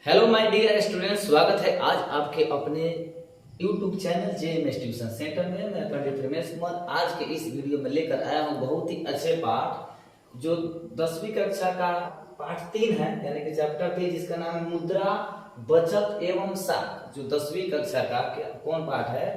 Hello my dear student, स्वागत है आज आपके अपने YouTube channel JMS tuition centre में। मैं पंडित रमेश कुमार आज के इस वीडियो में लेकर आया हूं बहुत ही अच्छे पाठ जो 10वीं कक्षा का पाठ 3 है, यानी कि चैप्टर 3, जिसका नाम है मुद्रा, बचत एवं साख। जो 10वीं कक्षा का कौन पाठ है?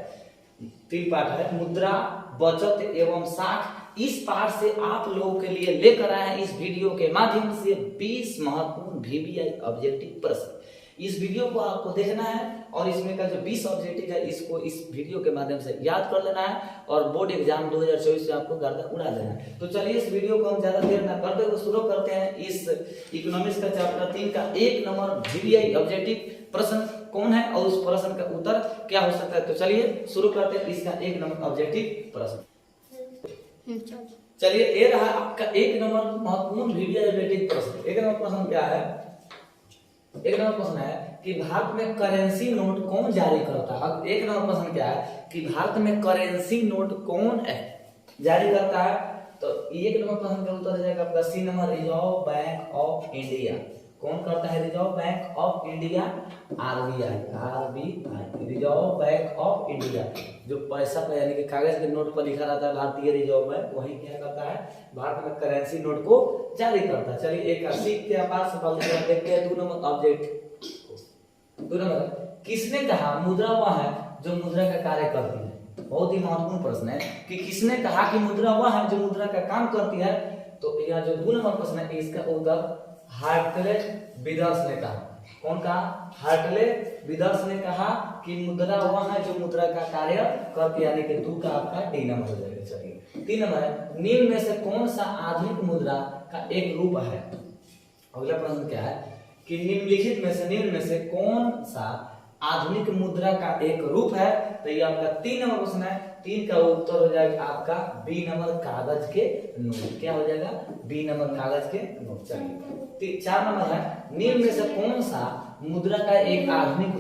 3 पाठ है, मुद्रा, बचत एवं साख। इस पाठ से आप लोगों के लिए लेकर आए हैं इस वीडियो के माध्यम से 20 महत्वपूर्ण वीवीआई ऑब्जेक्टिव प्रश्न। इस वीडियो को आपको देखना है और इसमें का जो 20 ऑब्जेक्टिव है इसको इस वीडियो के माध्यम से याद कर लेना है और बोर्ड एग्जाम 2024 से आपको गर्दा उड़ा देना है। तो चलिए इस वीडियो को हम ज्यादा देर न करते हुए शुरू करते हैं। इस इकोनॉमिक्स का चैप्टर 3 का 1 नंबर वीवीआई ऑब्जेक्टिव प्रश्न कौन है और उस प्रश्न का उत्तर क्या हो सकता है। तो चलिए शुरू करते हैं इसका 1 नंबर ऑब्जेक्टिव प्रश्न। चलिए ये रहा आपका 1 नंबर महत्वपूर्ण वीवीआई ऑब्जेक्टिव प्रश्न। 1 नंबर प्रश्न क्या है? 1 नंबर प्रश्न है कि भारत में करेंसी नोट कौन जारी करता है। अब 1 नंबर प्रश्न क्या है कि भारत में करेंसी नोट कौन है जारी करता है। तो 1 नंबर प्रश्न का उत्तर हो जाएगा आपका C number, Reserve Bank of India. कौन करता है? Reserve Bank of India, RBI, Reserve Bank of India. जो पैसा पे यानी कि कागज के नोट पर लिखा रहता है भारतीय रिजर्व बैंक, वही क्या करता है? भारत में करेंसी नोट को जारी करता है। चलिए एक सीख के आपार सवाल देखते हैं 2 नंबर ऑब्जेक्ट। 2 नंबर, किसने कहा मुद्रा वह है जो मुद्रा का कार्य करती है? बहुत ही महत्वपूर्ण प्रश्न है कि किसने कहा कि मुद्रा वह है जो मुद्रा का काम करती है। तो यह जो 2 नंबर प्रश्न है इसका उत्तर हार्टले विदर्स ने कहा। कौन कहा? हार्टले विदर्स ने कहा कि मुद्रा वह है जो मुद्रा का कार्य करती है, यानी कि 2 का आपका डी नंबर हो जाएगा। चलिए 3 नंबर है, निम्न में से कौन सा आधुनिक मुद्रा का एक रूप है? अगला प्रश्न क्या है कि निम्नलिखित में से निम्न में से कौन सा आधुनिक मुद्रा का एक रूप है? तो ये आपका 3 नंबर प्रश्न है। 3 का उत्तर हो जाएगा आपका बी नंबर, कागज के नोट। क्या हो जाएगा? बी नंबर, कागज के नोट। चलिए 4 नंबर है, निम्न में से कौन सा मुद्रा का एक आधुनिक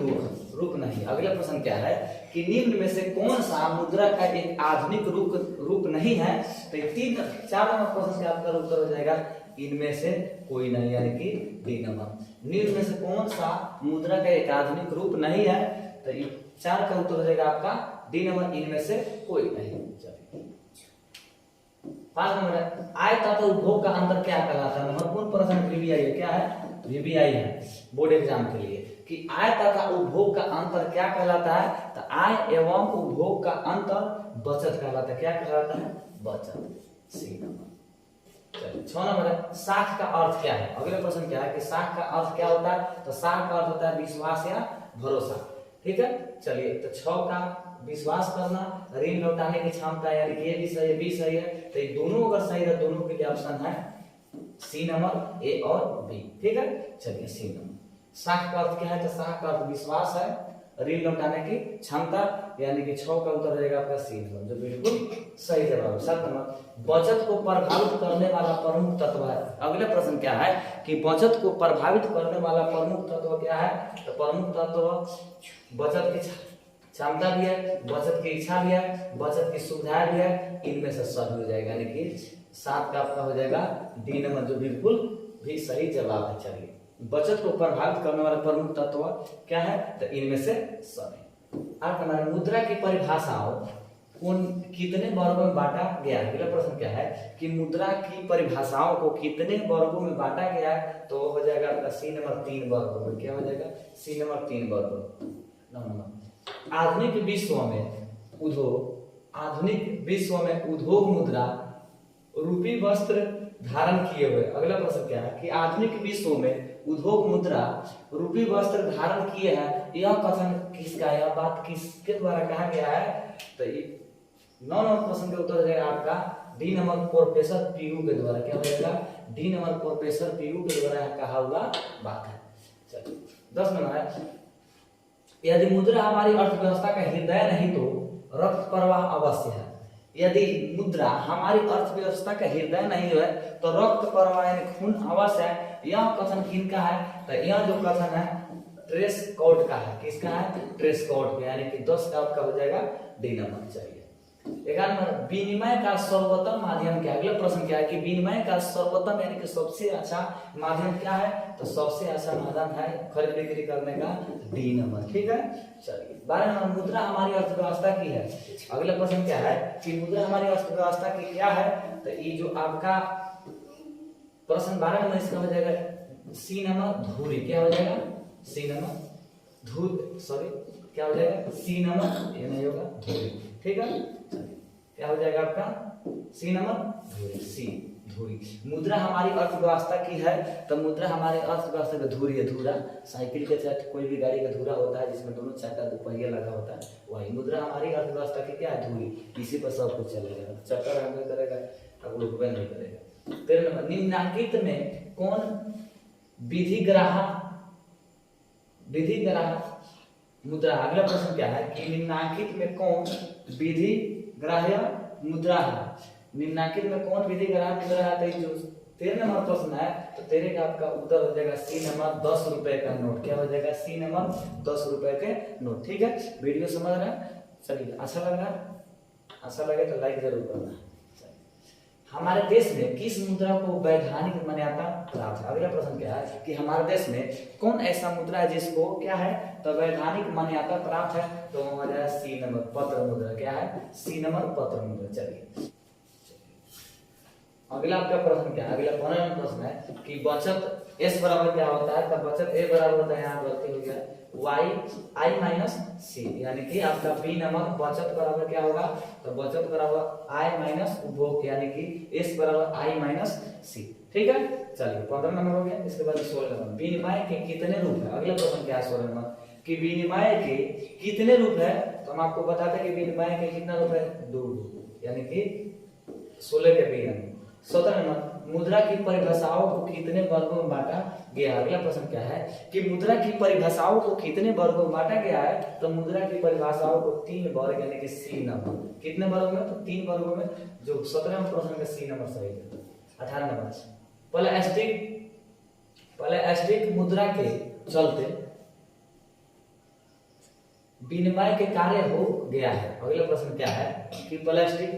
रूप नहीं? अगला प्रश्न क्या है कि निम्न में से कौन सा मुद्रा का एक आधुनिक रूप नहीं है? तो 4 नंबर प्रश्न का आपका उत्तर हो जाएगा इनमें से कोई नहीं, यानी कि डी नंबर। निम्न में से कौन सा मुद्रा का एक आधुनिक रूप नहीं है? तो 4 का उत्तर हो जाएगा आपका डी नंबर, इनमें से कोई नहीं। चलिए 5 नंबर है, आय तथा उपभोग का अंतर क्या कहलाता है? महत्वपूर्ण प्रश्न वीवीआई है। क्या है? वीवीआई है बोर्ड एग्जाम के लिए कि आय तथा उपभोग का अंतर क्या कहलाता है? तो आय एवं उपभोग का अंतर बचत कहलाता है। क्या कहलाता है? बचत। सी नंबर। 6 नंबर है, साख का अर्थ क्या है? अगले प्रश्न क्या है कि साख का अर्थ क्या होता है? तो साख का अर्थ होता है विश्वास या भरोसा। ठीक है, चलिए तो 6 का विश्वास करना, ऋण लौटाने की क्षमता, यानी कि ये भी सही है, बी सही है। तो ये दोनों अगर सही है, दोनों के लिए ऑप्शन है सी नंबर, ए और बी। ठीक है, चलिए सी नंबर। साख का अर्थ क्या है? तो साख का अर्थ विश्वास है, ऋण लौटाने की क्षमता, यानी कि 6 का उत्तर रहेगा आपका सी नंबर, जो बिल्कुल सही जवाब है। 7 नंबर, बचत को प्रभावित करने वाला प्रमुख तत्व है। अगले प्रश्न क्या है कि बचत को प्रभावित करने वाला प्रमुख तत्व क्या है? तो प्रमुख तत्व बचत की क्षमता भी है, बचत की इच्छा भी है, बचत की सुविधा भी है, इनमें से सभी हो जाएगा, यानी कि 7 का आपका हो जाएगा डी नंबर, जो बिल्कुल भी सही जवाब है। चलिए बचत को प्रभावित करने वाला प्रमुख तत्व क्या है? तो इनमें से सभी। अब हमारे मुद्रा की परिभाषाओं कौन कितने वर्गों में बांटा गया है? अगला प्रश्न क्या है कि मुद्रा की परिभाषाओं को कितने वर्गों में बांटा गया है? तो हो जाएगा आपका सी नंबर 3 वर्गों में। क्या हो जाएगा? सी नंबर 3 वर्गों। 9 नंबर, आधुनिक विश्व में उद्योग मुद्रा रूपी वस्त्र धारण किए हुए। अगला प्रश्न क्या है कि आधुनिक विश्व में उद्योग मुद्रा रूपी वस्त्र धारण किए हैं, यह कथन किसका, यह बात किसके द्वारा कहा गया है? तो 9 नंबर प्रश्न का उत्तर हो जाएगा आपका डी नंबर, प्रोफेसर पीयू के द्वारा। क्या हो जाएगा? डी नंबर, प्रोफेसर पीयू के द्वारा कहा हुआ बात है। चलिए 10 नंबर है, यदि मुद्रा हमारी अर्थव्यवस्था का हृदय नहीं तो रक्त प्रवाह अवश्य है। यदि मुद्रा हमारी अर्थव्यवस्था का हृदय नहीं है तो रक्त प्रवाह यानी खून अवश्य है। यह कथन किनका है? तो यह जो कथन है ट्रेस कोड का है। किसका है? ट्रेस कोड का, यानी कि 10 का आपका हो जाएगा डी नंबर। चाहिए विनिमय का सर्वोत्तम माध्यम क्या है? अगला प्रश्न क्या है कि विनिमय का सर्वोत्तम यानी कि सबसे अच्छा माध्यम क्या है? तो सबसे अच्छा माध्यम है खरीद बिक्री करने का विनिमय। ठीक है, चलिए 12 नंबर, मुद्रा हमारी अर्थव्यवस्था की है। अगला प्रश्न क्या है कि मुद्रा हमारी अर्थव्यवस्था की क्या है? तो ये जो आपका प्रश्न 12 नंबर इसका हो जाएगा सी नंबर धुरी। क्या हो जाएगा? सी नंबर धुरी, सॉरी क्या हो जाएगा? सी नंबर, ये नहीं होगा धुरी। ठीक है, क्या हो जाएगा आपका? सी नंबर धुरी, सी धुरी। मुद्रा हमारी अर्थव्यवस्था की है, तो मुद्रा हमारे अर्थव्यवस्था का धुरी है। धुरा साइकिल के साथ कोई भी गाड़ी का धुरा होता है जिसमें दोनों चक्का दो पहिया लगा होता है, वही मुद्रा हमारी अर्थव्यवस्था की क्या है? धुरी। इसी पर सब कुछ चलेगा, चक्कर हमें करेगा अब रुकवे नहीं करेगा। 13 नंबर, निम्नांकित में कौन विधि ग्राह मुद्रा? अगला प्रश्न क्या है कि निम्नांकित में कौन विधि ग्राह्य मुद्रा है? निम्नांकित में कौन विधि ग्राह्य मुद्रा है? तो जो 13 नंबर प्रश्न है, तो 13 का आपका उत्तर हो जाएगा सी नंबर 10 रुपए का नोट। क्या हो जाएगा? सी नंबर 10 रुपए के नोट। ठीक है, वीडियो समझ रहे हैं? चलिए, अच्छा लग रहा है? अच्छा लगे तो लाइक जरूर करना। हमारे देश में किस मुद्रा को वैधानिक मान्यता प्राप्त है? अगला प्रश्न क्या है कि हमारे देश में कौन ऐसा मुद्रा है जिसको क्या है तो वैधानिक मान्यता प्राप्त है? तो हो जाएगा सी नंबर पत्र मुद्रा। क्या है? सी नंबर पत्र मुद्रा। चलिए, अगला आपका प्रश्न क्या है? अगला 15 नंबर प्रश्न है कि बचत एस बराबर क्या होता है? तो बचत ए बराबर होता है, यहाँ गलती हो गया, वाई आई माइनस सी, यानी कि आपका बी नंबर बचत बराबर क्या होगा? तो बचत बराबर आई माइनस उपभोग, यानी कि एस बराबर आई माइनस सी। ठीक है, चलिए 15 नंबर हो गया। इसके बाद 16 नंबर, विनिमय के कितने रूप है? अगला प्रश्न क्या है 16 नंबर कि विनिमय के कितने रूप है? तो हम आपको बताते हैं कि विनिमय के कितना रूप है? 2, यानी कि 16 के बी। 17 नंबर, मुद्रा की परिभाषाओं को कितने वर्गों में बांटा गया? अगला प्रश्न क्या है कि मुद्रा की परिभाषाओं को कितने वर्गों में बांटा गया है? तो मुद्रा की परिभाषाओं को 3 वर्ग, यानी कि सी नंबर। कितने वर्गों में? तो 3 वर्गों में, जो 17 नंबर प्रश्न का सी नंबर सही है। 18 नंबर, प्लास्टिक मुद्रा के चलते विनिमय के कार्य हो गया है। अगला प्रश्न क्या है कि प्लास्टिक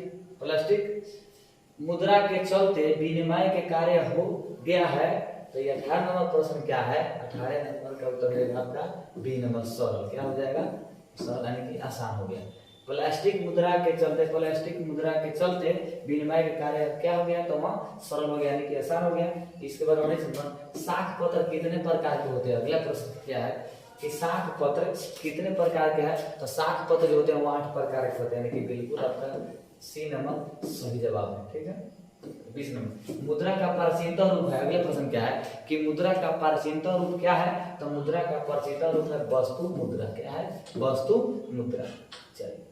मुद्रा के चलते विनिमय के कार्य हो गया है। तो ये 18 नंबर प्रश्न क्या है? 18 नंबर का उत्तर है आपका बी नंबर सरल। क्या हो जाएगा? सरल, यानी कि आसान हो गया। प्लास्टिक मुद्रा के चलते विनिमय के कार्य क्या हो गया? तो वहाँ सरल हो गया, यानी कि आसान हो गया। इसके बाद 19 नंबर, साख पत्र कितने प्रकार के होते हैं? अगला प्रश्न क्या है कि साख पत्र कितने प्रकार के हैं? तो साख पत्र जो होते हैं वो 8 प्रकार के होते हैं, यानी कि बिल्कुल आपका सी नंबर सही जवाब है। ठीक है, 20 नंबर, मुद्रा का प्राचीनतम रूप है। अगला प्रश्न क्या है कि मुद्रा का प्राचीनतम रूप क्या है? तो मुद्रा का प्राचीनतम रूप है वस्तु मुद्रा। क्या है? वस्तु मुद्रा। चलिए,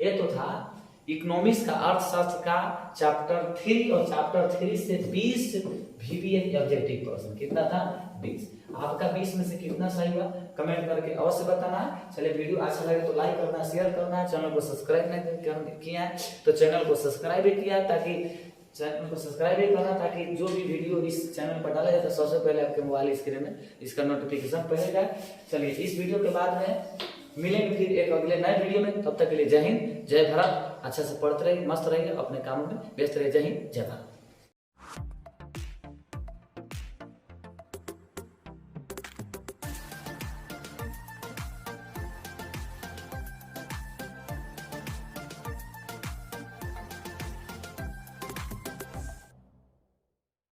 ये तो था इकोनॉमिक्स का अर्थशास्त्र का चैप्टर 3, और चैप्टर 3 से 20 VBA ऑब्जेक्टिव प्रश्न। कितना था? 20। आपका 20 में से कितना सही हुआ कमेंट करके अवश्य बताना है। चलिए, वीडियो अच्छा लगे तो लाइक करना, शेयर करना, चैनल को सब्सक्राइब नहीं किया है तो चैनल को सब्सक्राइब भी किया, ताकि चैनल को सब्सक्राइब भी करना, ताकि जो भी वीडियो इस चैनल पर डाला जाता है सबसे पहले आपके मोबाइल स्क्रीन में इसका नोटिफिकेशन पहले जाए। चलिए, इस वीडियो के बाद में मिलेंगे फिर एक अगले नए वीडियो में। तब तक के लिए जय हिंद, जय भारत। अच्छा से पढ़ते रहिए, मस्त रहिए, अपने कामों में व्यस्त रहिए। जय हिंद, जय भारत।